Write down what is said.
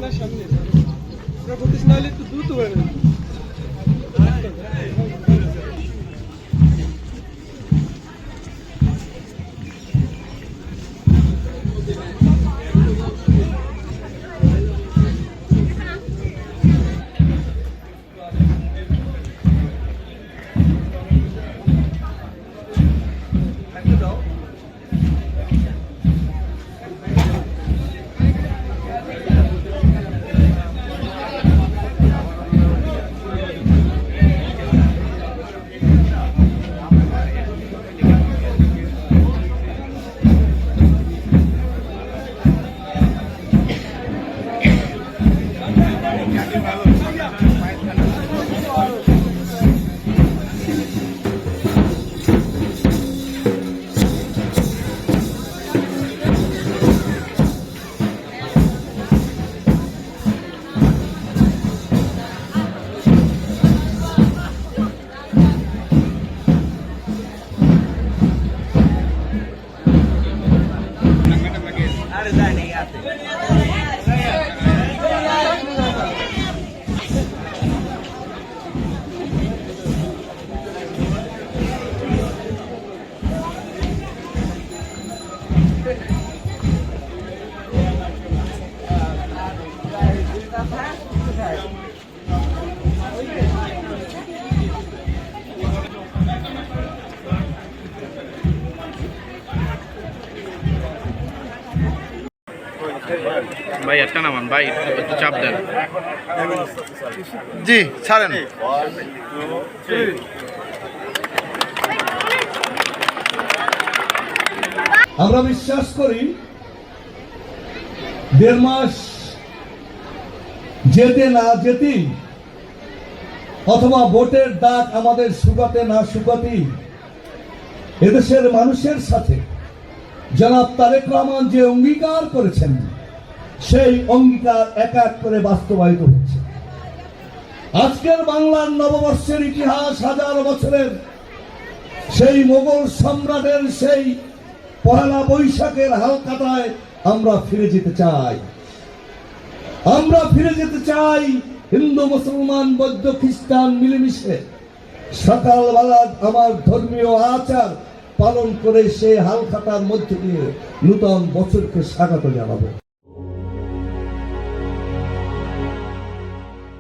না সামনে ওরা করতেছ না হলে একটু দ্রুত হবে। ভাই একটা নামান ভাই, একটু চাপ দেন। জি ছাড়েন। আমরা বিশ্বাস করি 1.5 মাস যেতে না যেতেই অথবা ভোটের দাগ আমাদের শুকাতে না শুকাতেই এদেশের মানুষের সাথে জনাব তারেক রহমান যে অঙ্গীকার করেছেন সেই অঙ্গীকার এক এক করে বাস্তবায়িত হচ্ছে। আজকের বাংলার নববর্ষের ইতিহাস হাজার বছরের সেই মোগল সম্রাটের সেই পহেলা বৈশাখের হালকাতায় আমরা ফিরে যেতে চাই। আমরা ফিরে যেতে চাই হিন্দু মুসলমান বৌদ্ধ খ্রিস্টান মিলেমিশে সকালবেলা আমার ধর্মীয় আচার পালন করে সেই হালখাতার মধ্যে দিয়ে নূতন বছরকে স্বাগত জানাবো।